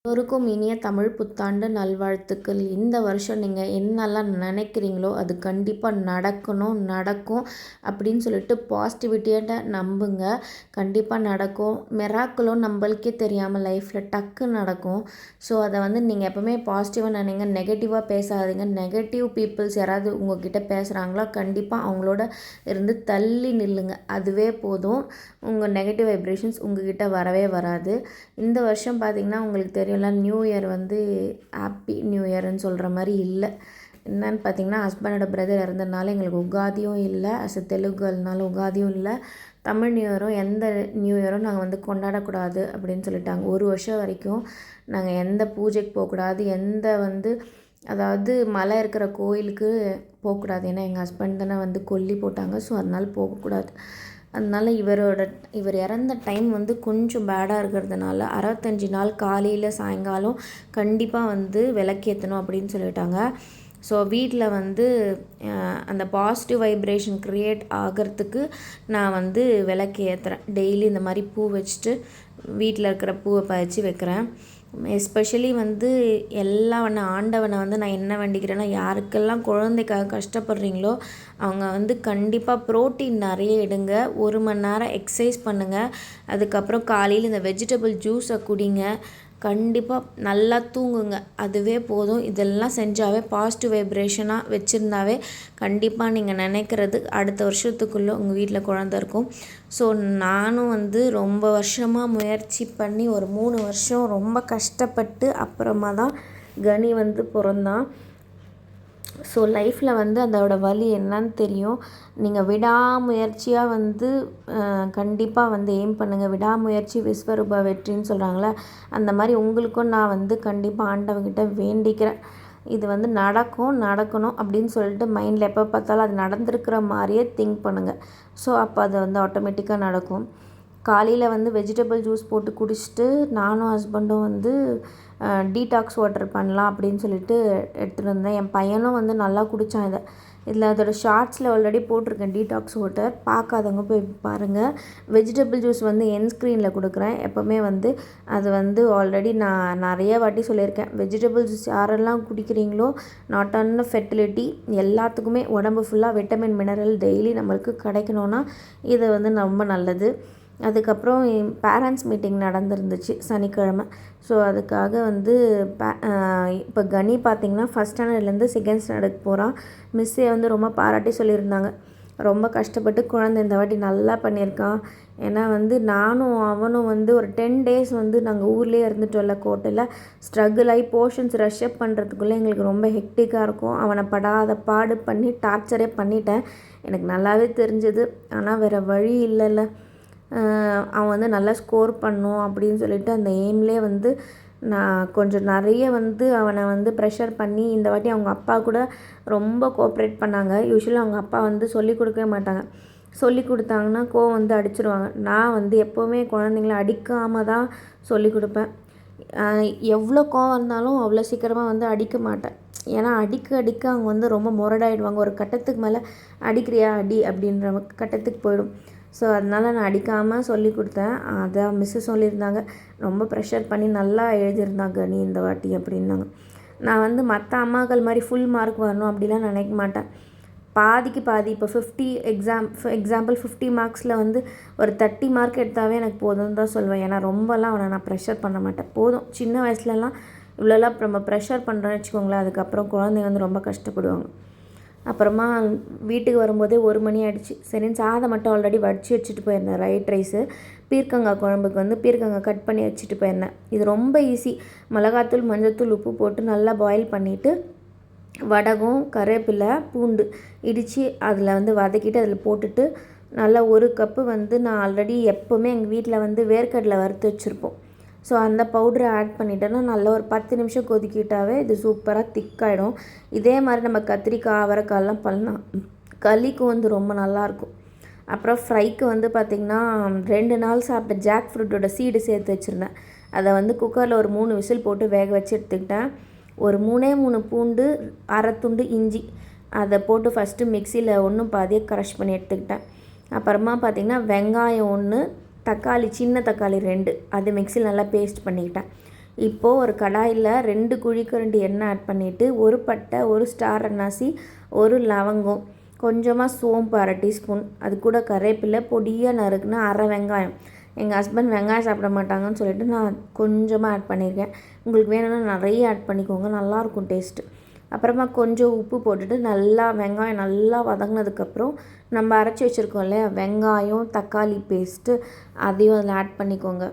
எல்லோருக்கும் இனிய தமிழ் புத்தாண்டு நல்வாழ்த்துக்கள். இந்த வருஷம் நீங்கள் என்னெல்லாம் நினைக்கிறீங்களோ அது கண்டிப்பாக நடக்கும் அப்படின்னு சொல்லிட்டு பாசிட்டிவிட்டியாக நம்புங்க. கண்டிப்பாக நடக்கும். மிராக்கிளும் நம்மளுக்கே தெரியாமல் லைஃப்பில் டக்கு நடக்கும். ஸோ அதை நீங்கள் எப்போவுமே பாசிட்டிவாக நினைங்க, நெகட்டிவாக பேசாதீங்க. நெகட்டிவ் பீப்புள்ஸ் யாராவது உங்ககிட்ட பேசுகிறாங்களோ கண்டிப்பாக அவங்களோட இருந்து தள்ளி நில்லுங்க. அதுவே போதும். உங்கள் நெகட்டிவ் வைப்ரேஷன்ஸ் உங்ககிட்ட வரவே வராது. இந்த வருஷம் பார்த்திங்கன்னா உங்களுக்கு தெரியும், நியூ இயர் ஹாப்பி நியூ இயர்னு சொல்கிற மாதிரி இல்லை. என்னன்னு பார்த்தீங்கன்னா, ஹஸ்பண்டோட பிரதர் இறந்ததுனால எங்களுக்கு உகாதியும் இல்லை. அஸ் தெலுங்குனால உகாதியும் இல்லை. தமிழ் நியூ இயரும் எந்த நியூ இயரும் நாங்கள் கொண்டாடக்கூடாது அப்படின்னு சொல்லிட்டாங்க. ஒரு வருஷம் வரைக்கும் நாங்கள் எந்த பூஜைக்கு போகக்கூடாது, அதாவது மலை இருக்கிற கோயிலுக்கு போகக்கூடாது. ஏன்னா எங்கள் ஹஸ்பண்ட் தானே கொல்லி போட்டாங்க. ஸோ அதனால் போகக்கூடாது. அதனால் இவர் இறந்த டைம் கொஞ்சம் பேடாக இருக்கிறதுனால 65 நாள் காலையில் சாயங்காலம் கண்டிப்பாக விளக்கேற்றணும் அப்படின்னு சொல்லிட்டாங்க. ஸோ வீட்டில் அந்த பாசிட்டிவ் வைப்ரேஷன் க்ரியேட் ஆகிறதுக்கு நான் விளக்கு ஏற்றுறேன். டெய்லி இந்த மாதிரி பூ வச்சுட்டு வீட்டில் இருக்கிற பூவை பறித்து வைக்கிறேன். எஸ்பெஷலி ஆண்டவனை நான் என்ன வேண்டிக்கிறேன்னா, யாருக்கெல்லாம் குழந்தைக்காக கஷ்டப்படுறீங்களோ அவங்க கண்டிப்பாக ப்ரோட்டீன் நிறைய எடுங்க, 1 மணி நேரம் எக்ஸசைஸ் பண்ணுங்கள், அதுக்கப்புறம் காலையில் இந்த வெஜிடபிள் ஜூஸை குடிங்க, கண்டிப்பாக நல்லா தூங்குங்க. அதுவே போதும். இதெல்லாம் செஞ்சாவே பாசிட்டிவ் வைப்ரேஷனாக வச்சுருந்தாவே கண்டிப்பாக நீங்கள் நினைக்கிறது அடுத்த வருஷத்துக்குள்ளே உங்கள் வீட்டில் குழந்த இருக்கும். ஸோ நானும் ரொம்ப வருஷமாக முயற்சி பண்ணி ஒரு 3 வருஷம் ரொம்ப கஷ்டப்பட்டு அப்புறமா தான் கனி பிறந்தான். ஸோ லைஃப்பில் அதோட வலி என்னன்னு தெரியும். நீங்கள் விடாமுயற்சியாக கண்டிப்பாக எய்ம் பண்ணுங்கள். விடாமுயற்சி விஸ்வரூப வெற்றின்னு சொல்கிறாங்களே, அந்த மாதிரி உங்களுக்கும் நான் கண்டிப்பாக ஆண்டவங்கிட்ட வேண்டிக்கிறேன். இது நடக்கணும் அப்படின்னு சொல்லிட்டு மைண்டில் எப்போ பார்த்தாலும் அது நடந்திருக்கிற மாதிரியே திங்க் பண்ணுங்கள். ஸோ அப்போ அது ஆட்டோமேட்டிக்காக நடக்கும். காலையில் வெஜிடபிள் ஜூஸ் போட்டு குடிச்சிட்டு நானும் ஹஸ்பண்டும் டீடாக்ஸ் வாட்டர் பண்ணலாம் அப்படின்னு சொல்லிட்டு எடுத்துகிட்டு வந்தேன். என் பையனும் நல்லா குடித்தான். இதில் அதோட ஷார்ட்ஸில் ஆல்ரெடி போட்டிருக்கேன் டீடாக்ஸ் வாட்டர். பார்க்காதவங்க போய் பாருங்கள். வெஜிடபிள் ஜூஸ் என் ஸ்க்ரீனில் கொடுக்குறேன். எப்போவுமே அது ஆல்ரெடி நான் நிறைய வாட்டி சொல்லியிருக்கேன். வெஜிடபிள் ஜூஸ் யாரெல்லாம் குடிக்கிறீங்களோ நாட் ஆன் ஃபெர்டிலிட்டி எல்லாத்துக்குமே உடம்பு ஃபுல்லாக விட்டமின் மினரல் டெய்லி நம்மளுக்கு கிடைக்கணுன்னா இது ரொம்ப நல்லது. அதுக்கப்புறம் பேரண்ட்ஸ் மீட்டிங் நடந்துருந்துச்சு சனிக்கிழமை. ஸோ அதுக்காக இப்போ கனி பார்த்திங்கன்னா ஃபஸ்ட் ஸ்டாண்டர்ட்லேருந்து செகண்ட் ஸ்டாண்டர்டுக்கு போகிறான். மிஸ்ஸே ரொம்ப பாராட்டி சொல்லியிருந்தாங்க. ரொம்ப கஷ்டப்பட்டு குழந்தை இந்த வாட்டி நல்லா பண்ணியிருக்கான். ஏன்னா நானும் அவனும் ஒரு 10 டேஸ் நாங்கள் ஊர்லேயே இருந்துட்டோம்ல கோட்டையில். ஸ்ட்ரகிள் ஆகி போர்ஷன்ஸ் ரஷ்அப் பண்ணுறதுக்குள்ளே எங்களுக்கு ரொம்ப ஹெக்டிக்காக இருக்கும். அவனை படாத பாடு பண்ணி டார்ச்சரே பண்ணிட்டேன். எனக்கு நல்லாவே தெரிஞ்சது. ஆனால் வேறு வழி இல்லைல்ல. அவன் நல்லா ஸ்கோர் பண்ணும் அப்படின்னு சொல்லிட்டு அந்த எய்ம்லேயே நான் கொஞ்சம் நிறைய அவனை ப்ரெஷர் பண்ணி இந்த வாட்டி அவங்க அப்பா கூட ரொம்ப கோஆப்ரேட் பண்ணாங்க. யூஸ்வலாக அவங்க அப்பா சொல்லிக் கொடுக்கவே மாட்டாங்க. சொல்லி கொடுத்தாங்கன்னா கோவம் அடிச்சிருவாங்க. நான் எப்போவுமே குழந்தைங்கள அடிக்காமல் தான் சொல்லி கொடுப்பேன். எவ்வளோ கோவம் இருந்தாலும் அவ்வளோ சீக்கிரமாக அடிக்க மாட்டேன். ஏன்னா அடிக்க அவங்க ரொம்ப முரடாயிடுவாங்க. ஒரு கட்டத்துக்கு மேலே அடிக்கிறியா அடி அப்படின்ற கட்டத்துக்கு போயிடும். ஸோ அதனால் நான் அடிக்காமல் சொல்லி கொடுத்தேன். அதான் மிஸ்ஸு சொல்லியிருந்தாங்க, ரொம்ப ப்ரெஷர் பண்ணி நல்லா எழுதியிருந்தாங்க நீ இந்த வாட்டி அப்படின்னாங்க. நான் மற்ற அம்மாக்கள் மாதிரி ஃபுல் மார்க் வரணும் அப்படிலாம் நினைக்க மாட்டேன். பாதிக்கு பாதி. இப்போ 50 எக்ஸாம்பிள் 50 மார்க்ஸில் ஒரு 30 மார்க் எடுத்தாவே எனக்கு போதும்னு தான் சொல்வேன். ஏன்னா ரொம்பலாம் அவனை நான் ப்ரெஷர் பண்ண மாட்டேன். போதும். சின்ன வயசுலலாம் இவ்வளோலாம் நம்ம ப்ரெஷர் பண்ணுறோன்னு வச்சுக்கோங்களேன், அதுக்கப்புறம் குழந்தைங்க ரொம்ப கஷ்டப்படுவாங்க. அப்புறமா வீட்டுக்கு வரும்போதே 1 மணி ஆகிடுச்சு. சரின்னு சாதம் மட்டும் ஆல்ரெடி வடித்து வச்சுட்டு போயிருந்தேன். ரைட் ரைஸு பீர்க்கங்காய் குழம்புக்கு பீர்க்கங்காய் கட் பண்ணி வச்சுட்டு போயிருந்தேன். இது ரொம்ப ஈஸி. மிளகாத்தூள், மஞ்சள்தூள், உப்பு போட்டு நல்லா பாயில் பண்ணிவிட்டு வடகம், கருவேப்பிலை, பூண்டு இடித்து அதில் வதக்கிட்டு அதில் போட்டுட்டு நல்லா 1 கப்பு நான் ஆல்ரெடி எப்போவுமே எங்கள் வீட்டில் வேர்க்கடலை வறுத்து வச்சுருப்போம். ஸோ அந்த பவுடரை ஆட் பண்ணிட்டோன்னா நல்லா ஒரு 10 நிமிஷம் கொதிக்கிட்டாவே இது சூப்பராக திக்காயிடும். இதே மாதிரி நம்ம கத்திரிக்காய், அவரைக்காயெல்லாம் பண்ணலாம். களிக்கு ரொம்ப நல்லாயிருக்கும். அப்புறம் ஃப்ரைக்கு பார்த்திங்கன்னா 2 நாள் சாப்பிட்ட ஜாக் ஃப்ரூட்டோட சீடு சேர்த்து வச்சுருந்தேன். அதை குக்கரில் ஒரு 3 விசில் போட்டு வேக வச்சு எடுத்துக்கிட்டேன். ஒரு 3 பூண்டு, 1/2 துண்டு இஞ்சி அதை போட்டு ஃபஸ்ட்டு மிக்சியில் 1 பாதியை க்ரஷ் பண்ணி எடுத்துக்கிட்டேன். அப்புறமா பார்த்திங்கன்னா வெங்காயம் 1, தக்காளி, சின்ன தக்காளி 2 அது மிக்சியில் நல்லா பேஸ்ட் பண்ணிக்கிட்டேன். இப்போது ஒரு கடாயில் 2 குழிக்கரண்டி எண்ணெய் ஆட் பண்ணிவிட்டு ஒரு பட்டை, ஒரு ஸ்டார் அன்னாசி, ஒரு லவங்கம், கொஞ்சமாக சோம்பு 1/2 டீஸ்பூன், அது கூட கருவேப்பிலை, பொடியாக நறுக்குனா 1/2 வெங்காயம். எங்கள் ஹஸ்பண்ட் வெங்காயம் சாப்பிட மாட்டாங்கன்னு சொல்லிட்டு நான் கொஞ்சமாக ஆட் பண்ணியிருக்கேன். உங்களுக்கு வேணும்னா நிறைய ஆட் பண்ணிக்கோங்க, நல்லாயிருக்கும் டேஸ்ட்டு. அப்புறமா கொஞ்சம் உப்பு போட்டுட்டு நல்லா வெங்காயம் நல்லா வதங்கினதுக்கப்புறம் நம்ம அரைச்சி வச்சுருக்கோம் இல்லையா வெங்காயம் தக்காளி பேஸ்ட்டு, அதையும் அதில் ஆட் பண்ணிக்கோங்க.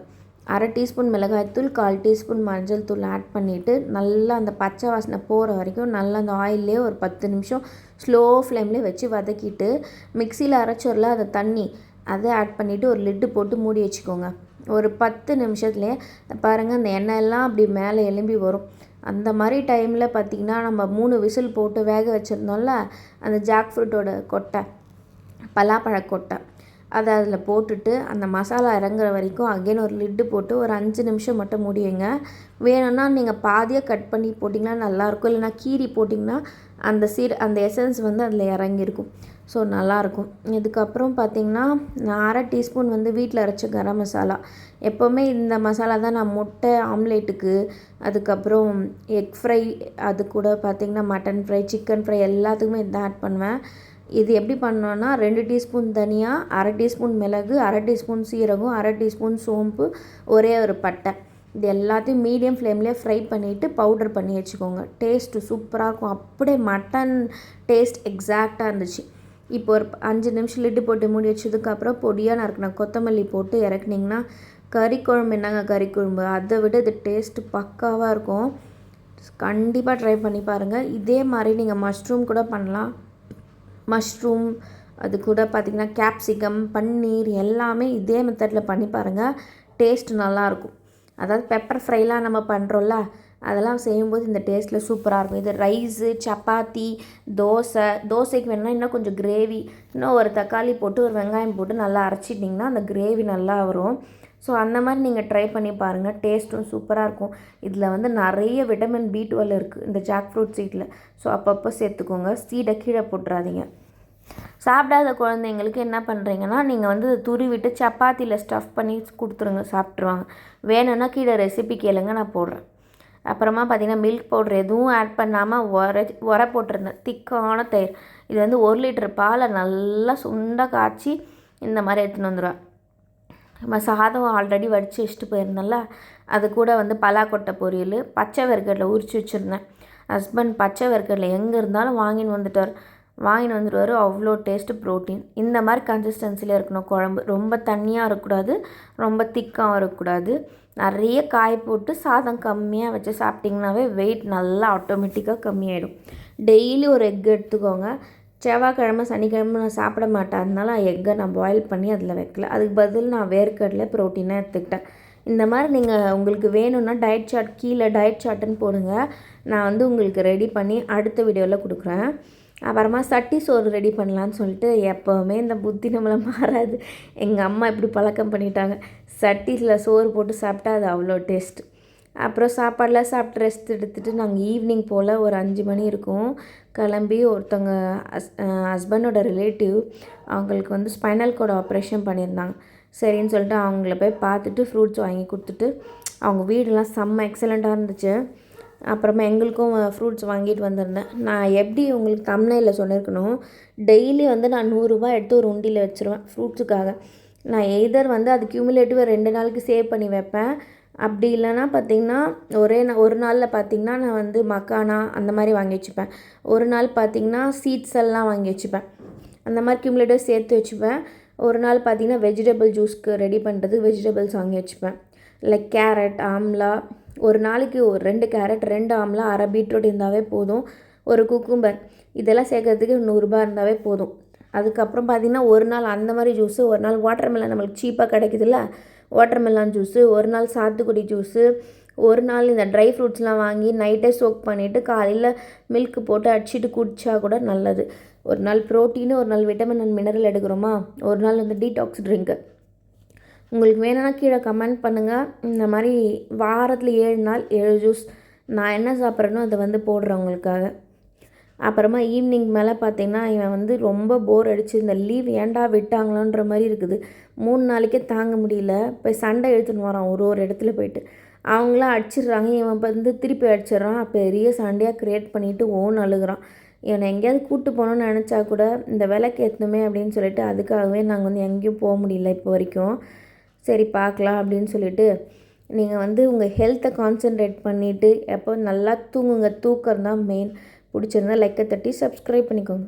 1/2 டீஸ்பூன் மிளகாய்த்தூள், 1/4 டீஸ்பூன் மஞ்சள் தூள் ஆட் பண்ணிவிட்டு நல்லா அந்த பச்சை வாசனை போகிற வரைக்கும் நல்லா அந்த ஆயிலே ஒரு 10 நிமிஷம் ஸ்லோ ஃப்ளேம்லேயே வச்சு வதக்கிட்டு மிக்சியில் அரைச்சோரில் அதை தண்ணி அதை ஆட் பண்ணிவிட்டு ஒரு லிட்டு போட்டு மூடி வச்சுக்கோங்க. ஒரு 10 நிமிஷத்துலேயே பாருங்கள் அந்த எண்ணெயெல்லாம் அப்படி மேலே எலும்பி வரும். அந்த மாதிரி டைமில் பார்த்திங்கன்னா நம்ம 3 விசில் போட்டு வேக வச்சுருந்தோம்ல அந்த ஜாக் ஃப்ரூட்டோட கொட்டை, பலாப்பழ கொட்டை, அதை அதில் போட்டுட்டு அந்த மசாலா இறங்குற வரைக்கும் அகைன் ஒரு லிட்டு போட்டு ஒரு 5 நிமிஷம் மட்டும் முடியுங்க. வேணும்னா நீங்கள் பாதியாக கட் பண்ணி போட்டிங்கன்னா நல்லாயிருக்கும், இல்லைனா கீரி போட்டிங்கன்னா அந்த எசன்ஸ் வந்து அதில் இறங்கியிருக்கும். ஸோ நல்லாயிருக்கும். இதுக்கப்புறம் பார்த்திங்கன்னா நான் 1/2 டீஸ்பூன் வந்து வீட்டில் அரைச்ச கரம் மசாலா. எப்போவுமே இந்த மசாலா தான் நான் முட்டை ஆம்லேட்டுக்கு, அதுக்கப்புறம் எக் ஃப்ரை, அது கூட பார்த்திங்கன்னா மட்டன் ஃப்ரை, சிக்கன் ஃப்ரை எல்லாத்துக்குமே இதான் ஆட் பண்ணுவேன். இது எப்படி பண்ணோன்னா 2 டீஸ்பூன் தனியா, 1/2 டீஸ்பூன் மிளகு, 1/2 டீஸ்பூன் சீரகம், 1/2 டீஸ்பூன் சோம்பு, ஒரே ஒரு பட்டை, இது எல்லாத்தையும் மீடியம் ஃப்ளேம்லேயே ஃப்ரை பண்ணிவிட்டு பவுடர் பண்ணி வச்சுக்கோங்க. டேஸ்ட்டு சூப்பராக இருக்கும். அப்படியே மட்டன் டேஸ்ட் எக்ஸாக்டாக இருந்துச்சு. இப்போ ஒரு 5 நிமிஷம் லிட்டு போட்டு மூடி வச்சதுக்கப்புறம் பொடியாக நறுக்கின கொத்தமல்லி போட்டு இறக்குனிங்கன்னா கறி குழம்பு என்னங்க கறி குழம்பு, அதை விட இது டேஸ்ட்டு பக்காவாக இருக்கும். கண்டிப்பாக ட்ரை பண்ணி பாருங்கள். இதே மாதிரி நீங்கள் மஷ்ரூம் கூட பண்ணலாம். மஷ்ரூம், அது கூட பார்த்திங்கன்னா கேப்சிகம், பன்னீர் எல்லாமே இதே மெத்தடில் பண்ணி பாருங்கள், டேஸ்ட் நல்லாயிருக்கும். அதாவது பெப்பர் ஃப்ரைலாம் நம்ம பண்ணுறோம்ல, அதெல்லாம் செய்யும்போது இந்த டேஸ்ட்டில் சூப்பராக இருக்கும். இது ரைஸு, சப்பாத்தி, தோசைக்கு வேணுன்னா இன்னும் கொஞ்சம் கிரேவி, இன்னும் ஒரு தக்காளி போட்டு ஒரு வெங்காயம் போட்டு நல்லா அரைச்சிட்டிங்கன்னா அந்த கிரேவி நல்லா வரும். ஸோ அந்த மாதிரி நீங்கள் ட்ரை பண்ணி பாருங்கள், டேஸ்ட்டும் சூப்பராக இருக்கும். இதில் வந்து நிறைய விட்டமின் B12 இருக்குது இந்த ஜாக் ஃப்ரூட் சீடில். ஸோ அப்பப்போ சேர்த்துக்கோங்க, சீடை கீழே போட்டுறாதீங்க. சாப்பிடாத குழந்தைங்களுக்கு என்ன பண்ணுறீங்கன்னா நீங்கள் வந்து துருவிட்டு சப்பாத்தியில் ஸ்டஃப் பண்ணி கொடுத்துருங்க, சாப்பிட்ருவாங்க. வேணும்னா கீழே ரெசிபி கேளுங்க, நான் போடுறேன். அப்புறமா பார்த்திங்கன்னா மில்க் பவுடர் எதுவும் ஆட் பண்ணாமல் உரை போட்டிருந்தேன், திக்கான தயிர். இது வந்து 1 லிட்டர் பாலை நல்லா சுண்டாக காய்ச்சி இந்த மாதிரி எடுத்துன்னு வந்துடுவேன். நம்ம சாதம் ஆல்ரெடி வடித்து வச்சுட்டு போயிருந்தேன்ல, அது கூட வந்து பலாக்கொட்டை பொரியல், பச்சை வேர்க்கடலை உரித்து வச்சுருந்தேன். ஹஸ்பண்ட் பச்சை வேர்க்கடலை எங்கே இருந்தாலும் வாங்கின்னு வந்துடுவார். அவ்வளோ டேஸ்ட்டு ப்ரோட்டீன். இந்த மாதிரி கன்சிஸ்டன்சியில் இருக்கணும் குழம்பு. ரொம்ப தண்ணியாக இருக்கக்கூடாது, ரொம்ப திக்காகவும் இருக்கக்கூடாது. நிறைய காய் போட்டு சாதம் கம்மியாக வச்சு சாப்பிட்டிங்கனாவே வெயிட் நல்லா ஆட்டோமேட்டிக்காக கம்மியாயிடும். டெய்லி ஒரு எக் எடுத்துக்கோங்க. செவ்வாய்க்கிழமை சனிக்கிழமை நான் சாப்பிட மாட்டேன், அதனால எக்கை நான் பாயில் பண்ணி அதில் வைக்கல. அதுக்கு பதில் நான் வேர்க்கடலை ப்ரோட்டீனாக எடுத்துக்கிட்டேன். இந்த மாதிரி நீங்கள் உங்களுக்கு வேணும்னா டயட் சார்ட் கீழே டயட் சார்ட்டுன்னு போடுங்க, நான் வந்து உங்களுக்கு ரெடி பண்ணி அடுத்த வீடியோவில் கொடுக்குறேன். அப்புறமா சட்டி சோறு ரெடி பண்ணலான்னு சொல்லிட்டு, எப்போவுமே இந்த புத்தி நம்மளை மாறாது. எங்கள் அம்மா இப்படி பழக்கம் பண்ணிட்டாங்க, சட்டியில் சோறு போட்டு சாப்பிட்டா அது அவ்வளோ டேஸ்ட்டு. அப்புறம் சாப்பாடெலாம் சாப்பிட்டு ரெஸ்ட் எடுத்துகிட்டு நாங்கள் ஈவினிங் போல் ஒரு 5 மணி இருக்கும் கிளம்பி, ஒருத்தவங்க ஹஸ்பண்டோட ரிலேட்டிவ், அவங்களுக்கு வந்து ஸ்பைனல் கார்டு ஆப்ரேஷன் பண்ணியிருந்தாங்க. சரின்னு சொல்லிட்டு அவங்கள போய் பார்த்துட்டு ஃப்ரூட்ஸ் வாங்கி கொடுத்துட்டு, அவங்க வீடெலாம் செம்ம எக்ஸலண்ட்டாக இருந்துச்சு. அப்புறமா எங்களுக்கும் ஃப்ரூட்ஸ் வாங்கிட்டு வந்திருந்தேன். நான் எப்படி உங்களுக்கு தம்ப்நெயிலில் சொல்லியிருக்கணும், டெய்லி வந்து நான் 100 ரூபாய் எடுத்து ஒரு உண்டியில் வச்சுருவேன் ஃப்ரூட்ஸுக்காக. நான் எய்தர் வந்து அது க்யூமுலேட்டிவாக 2 நாளுக்கு சேவ் பண்ணி வைப்பேன். அப்படி இல்லைன்னா பார்த்திங்கன்னா ஒரு நாளில் பார்த்திங்கன்னா நான் வந்து மக்கானா அந்த மாதிரி வாங்கி வச்சுப்பேன். ஒரு நாள் பார்த்திங்கன்னா சீட்ஸ் எல்லாம் வாங்கி வச்சுப்பேன். அந்த மாதிரி க்யூமுலேட்டிவ் சேர்த்து வச்சுப்பேன். ஒரு நாள் பார்த்திங்கன்னா வெஜிடபிள் ஜூஸ்க்கு ரெடி பண்ணுறது வெஜிடபிள்ஸ் வாங்கி வச்சுப்பேன். லைக் கேரட், ஆம்லா, ஒரு நாளைக்கு ஒரு 2 கேரட், 2 ஆம்லா, 1/2 பீட்ரூட் இருந்தாவே போதும். ஒரு குக்கும்பர், இதெல்லாம் சேர்க்கறதுக்கு 100 ரூபாய் இருந்தாவே போதும். அதுக்கப்புறம் பார்த்திங்கன்னா ஒரு நாள் அந்த மாதிரி ஜூஸு, ஒரு நாள் வாட்டர்மெலன் நம்மளுக்கு சீப்பாக கிடைக்குதுல்ல, வாட்டர்மெலன் ஜூஸு, ஒரு நாள் சாத்துக்குடி ஜூஸு, ஒரு நாள் இந்த ட்ரை ஃப்ரூட்ஸ்லாம் வாங்கி நைட்டே சோக் பண்ணிவிட்டு காலையில் மில்க் போட்டு அடிச்சிட்டு குடித்தா கூட நல்லது. ஒரு நாள் ப்ரோட்டீனு, ஒரு நாள் விட்டமின் அண்ட் மினரல் எடுக்கிறோமா, ஒரு நாள் வந்து டீடாக்ஸ் ட்ரிங்க்கு. உங்களுக்கு வேணும்னா கீழே கமெண்ட் பண்ணுங்கள். இந்த மாதிரி வாரத்தில் 7 நாள் 7 ஜூஸ் நான் என்ன சாப்பிட்றேனோ அதை வந்து போடுறேன் உங்களுக்காக. அப்புறமா ஈவினிங் மேலே பார்த்திங்கன்னா இவன் வந்து ரொம்ப போர் அடிச்சு இந்த லீவ் ஏன்டா விட்டாங்களான்ற மாதிரி இருக்குது. 3 நாளைக்கே தாங்க முடியல, போய் சண்டை இழுத்துன்னு வரான் ஒரு இடத்துல போயிட்டு. அவங்களாம் அடிச்சிடுறாங்க, இவன் வந்து திருப்பி அடிச்சிடுறான். பெரிய சண்டையாக க்ரியேட் பண்ணிவிட்டு அழுகுறான். இவனை எங்கேயாவது கூப்பிட்டு போகணுன்னு நினச்சா கூட இந்த விளக்கு ஏற்றணுமே அப்படின்னு சொல்லிட்டு அதுக்காகவே நாங்கள் வந்து எங்கேயும் போக முடியல இப்போ வரைக்கும். சரி பார்க்கலாம் அப்படின்னு சொல்லிட்டு நீங்கள் வந்து உங்கள் ஹெல்த்தை கான்சென்ட்ரேட் பண்ணிவிட்டு எப்போ நல்லா தூங்குங்க. தூக்கம் தான் மெயின். பிடிச்சிருந்தா லைக்கை தட்டி சப்ஸ்கிரைப் பண்ணிக்கோங்க.